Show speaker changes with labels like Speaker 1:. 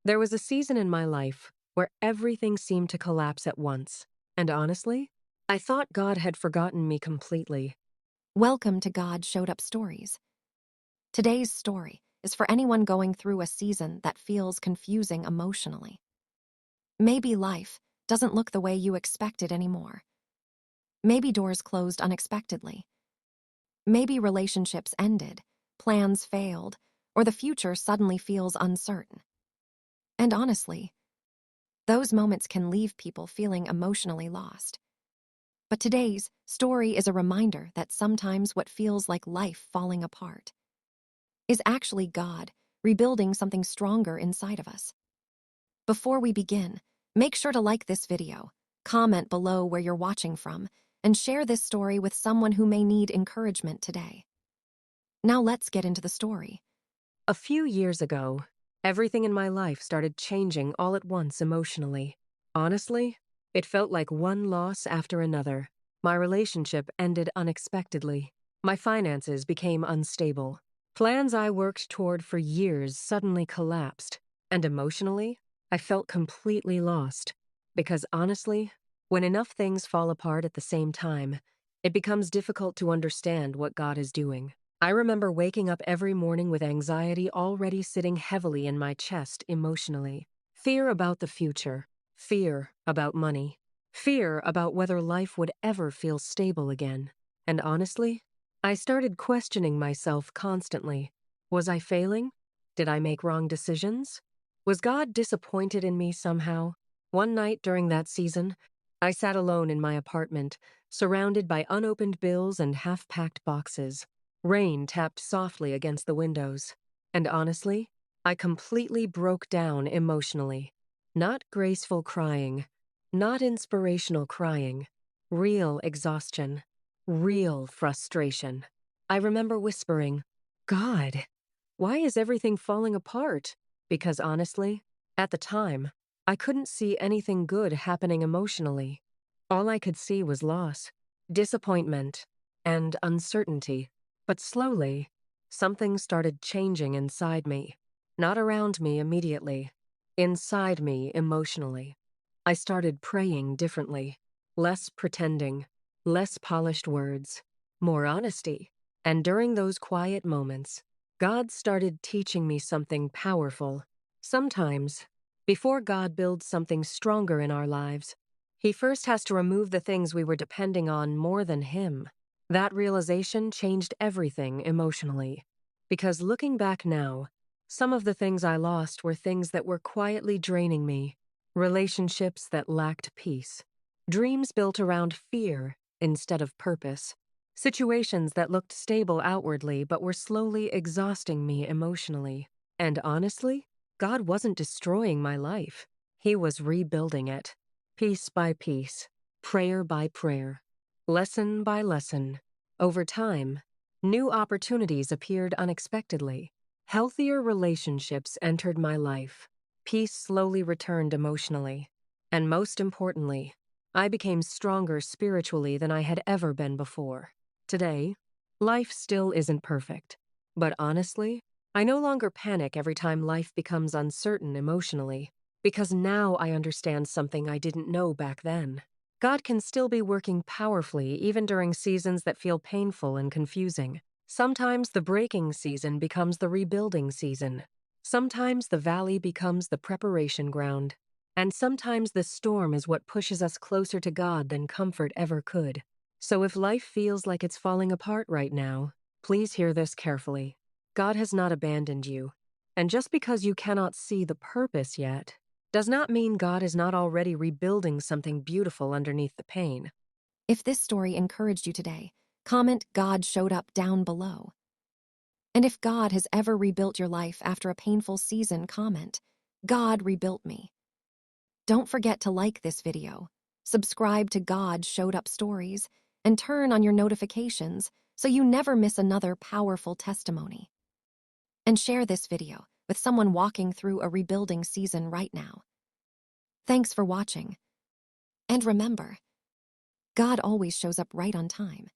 Speaker 1: There was a season in my life where everything seemed to collapse at once. And honestly, I thought God had forgotten me completely.
Speaker 2: Welcome to God Showed Up Stories. Today's story is for anyone going through a season that feels confusing emotionally. Maybe life doesn't look the way you expected anymore. Maybe doors closed unexpectedly. Maybe relationships ended, plans failed, or the future suddenly feels uncertain. And honestly, those moments can leave people feeling emotionally lost. But today's story is a reminder that sometimes what feels like life falling apart is actually God rebuilding something stronger inside of us. Before we begin, make sure to like this video, comment below where you're watching from, and share this story with someone who may need encouragement today. Now let's get into the story.
Speaker 1: A few years ago, everything in my life started changing all at once emotionally. Honestly, it felt like one loss after another. My relationship ended unexpectedly. My finances became unstable. Plans I worked toward for years suddenly collapsed. And emotionally, I felt completely lost. Because honestly, when enough things fall apart at the same time, it becomes difficult to understand what God is doing. I remember waking up every morning with anxiety already sitting heavily in my chest emotionally. Fear about the future, fear about money, fear about whether life would ever feel stable again. And honestly, I started questioning myself constantly. Was I failing? Did I make wrong decisions? Was God disappointed in me somehow? One night during that season, I sat alone in my apartment, surrounded by unopened bills and half-packed boxes. Rain tapped softly against the windows. And honestly, I completely broke down emotionally. Not graceful crying, not inspirational crying, real exhaustion, real frustration. I remember whispering, God, why is everything falling apart? Because honestly, at the time, I couldn't see anything good happening emotionally. All I could see was loss, disappointment, and uncertainty. But slowly, something started changing inside me. Not around me immediately, inside me emotionally. I started praying differently, less pretending, less polished words, more honesty. And during those quiet moments, God started teaching me something powerful. Sometimes, before God builds something stronger in our lives, He first has to remove the things we were depending on more than Him. That realization changed everything emotionally. Because looking back now, some of the things I lost were things that were quietly draining me, relationships that lacked peace, dreams built around fear instead of purpose, situations that looked stable outwardly but were slowly exhausting me emotionally. And honestly, God wasn't destroying my life. He was rebuilding it, piece by piece, prayer by prayer, lesson by lesson. Over time, new opportunities appeared unexpectedly. Healthier relationships entered my life. Peace slowly returned emotionally. And most importantly, I became stronger spiritually than I had ever been before. Today, life still isn't perfect. But honestly, I no longer panic every time life becomes uncertain emotionally, because now I understand something I didn't know back then. God can still be working powerfully even during seasons that feel painful and confusing. Sometimes the breaking season becomes the rebuilding season. Sometimes the valley becomes the preparation ground. And sometimes the storm is what pushes us closer to God than comfort ever could. So if life feels like it's falling apart right now, please hear this carefully. God has not abandoned you. And just because you cannot see the purpose yet, does not mean God is not already rebuilding something beautiful underneath the pain.
Speaker 2: If this story encouraged you today, comment God Showed Up down below. And if God has ever rebuilt your life after a painful season, comment, God rebuilt me. Don't forget to like this video, subscribe to God Showed Up Stories, and turn on your notifications so you never miss another powerful testimony. And share this video with someone walking through a rebuilding season right now. Thanks for watching. And remember, God always shows up right on time.